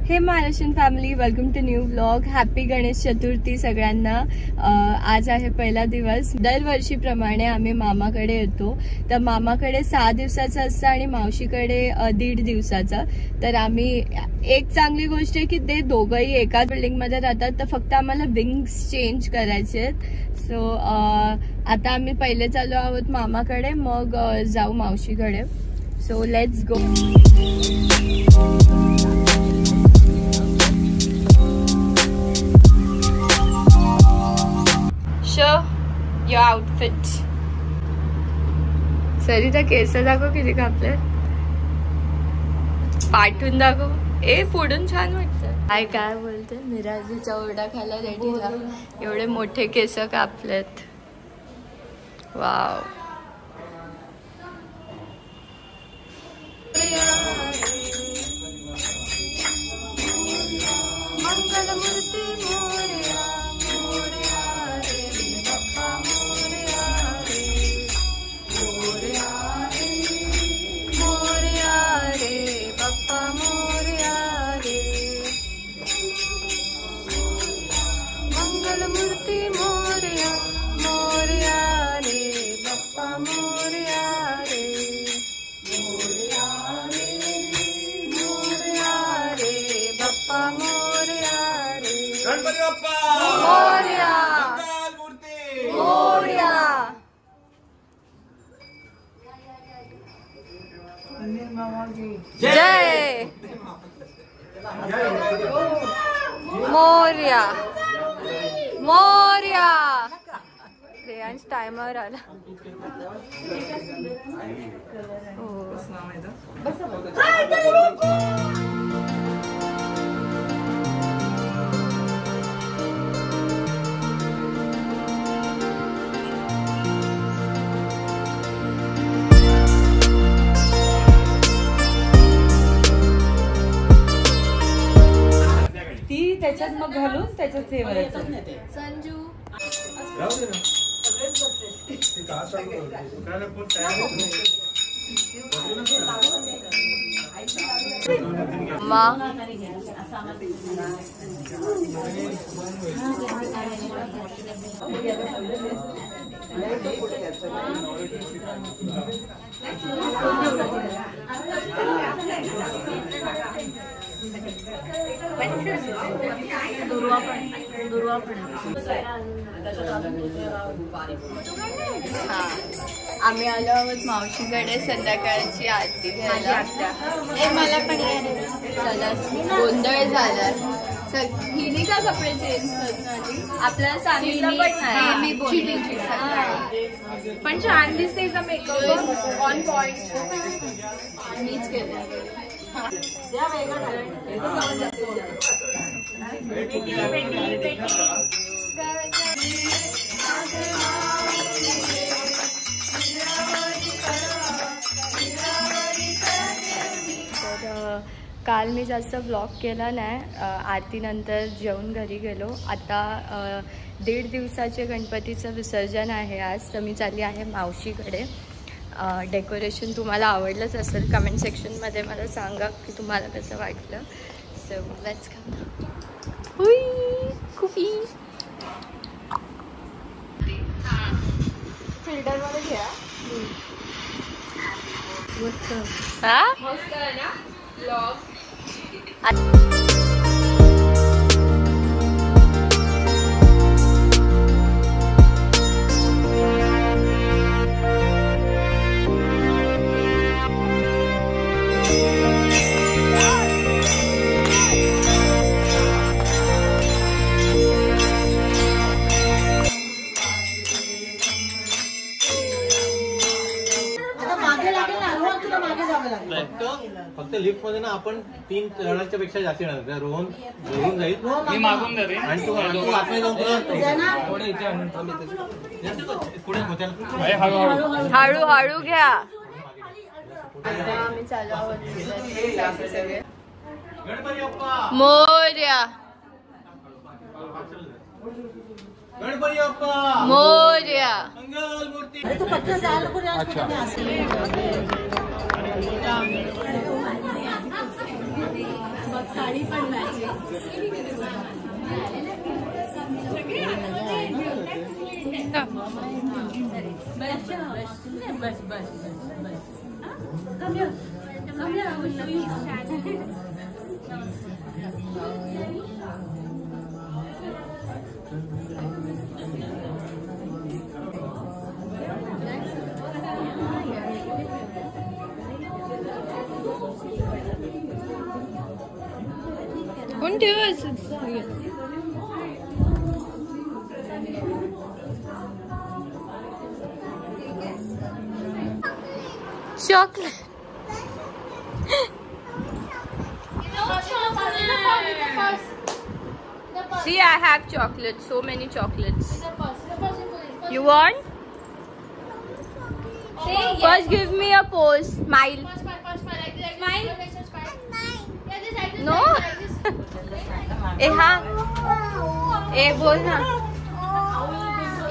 हे Maharashtrian family, welcome to new vlog. Happy Ganesh Chaturthi सगळ्यांना. आज आहे पहिला दिवस. दरवर्षीप्रमाणे आम्ही मामाकडे येतो. तर मामाकडे 6 दिवसाचं असतं आणि मावशीकडे 1.5 दिवसाचं. तर आम्ही एक चांगली गोष्ट आहे की ते दोघंही एकाच बिल्डिंग मध्ये राहतात, तर फक्त आम्हाला विंग्स चेंज करायचे आहेत. सो आता आम्ही पहिले चालू आहोत मामाकडे, मग जाऊ मावशीकडे. So let's go. Show your outfit. Sarita केस दाखव किती कापले. पाठवून दाखव. पुढून छान वाटतं. काय बोलते, मिराजीचा ओरडा खायला रेडी झाला. एवढे मोठे केस कापलेत. वाव. जय मोरया मोरया. श्रेयांश टाइमर आला. त्याच्यात मग घालून त्याच्यात हे करायचं. संजू आम्ही आलो आहोत मावशीकडे संध्याकाळची आरती घ्यायला. मला पण चला, गोंधळ झाला. हिने का कपडे चेंज करत आपल्याला सांगितलं पण नाही. पण छान दिसते. मेकअप ऑन पॉइंट मीच केलं. काल मी जास्त ब्लॉग केला नाही. आरतीनंतर जेवून घरी गेलो. आता 1.5 दिवसाचे गणपतीचं विसर्जन आहे आज. तर मी चालली आहे मावशीकडे. डेकोरेशन तुम्हाला आवडलंच असेल. कमेंट सेक्शनमध्ये मला सांगा की तुम्हाला कसं वाटलं. So let's come. कुफी फिल्टरमध्ये घ्या. मस्त आहे ना ब्लॉग. फक्त लिफ्ट मध्ये ना आपण 3 जणांच्या पेक्षा जास्त येणार. रोहन घेऊन जाईल, मी मागून जाईल आणि तू आतमध्ये जाऊन पुढे हळू हळू घ्या. आम्ही चालू आहोत सगळे. मोरया गणपती बाप्पा मोरया. मंगल मूर्ती. साडी पण मॅचिंग. कोण ठेवायचं? Chocolate. See, I have chocolates. So many chocolates. You want? First, give me a pose. Smile. Smile. No. ए बोल ना.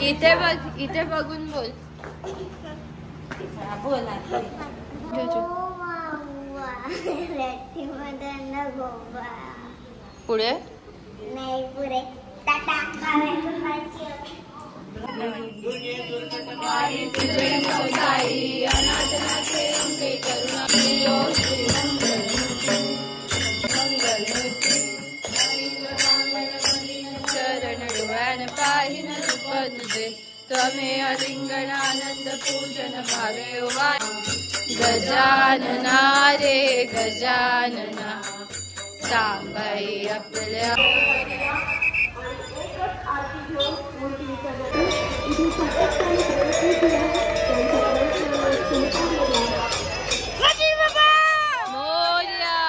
इथे बघून बोल. पुढे नाही पुढे टाटा त्वमे अलिंगनानंद पूजन भावे वा गजानना रे गजानना सांबाई आपल्या. मोरया.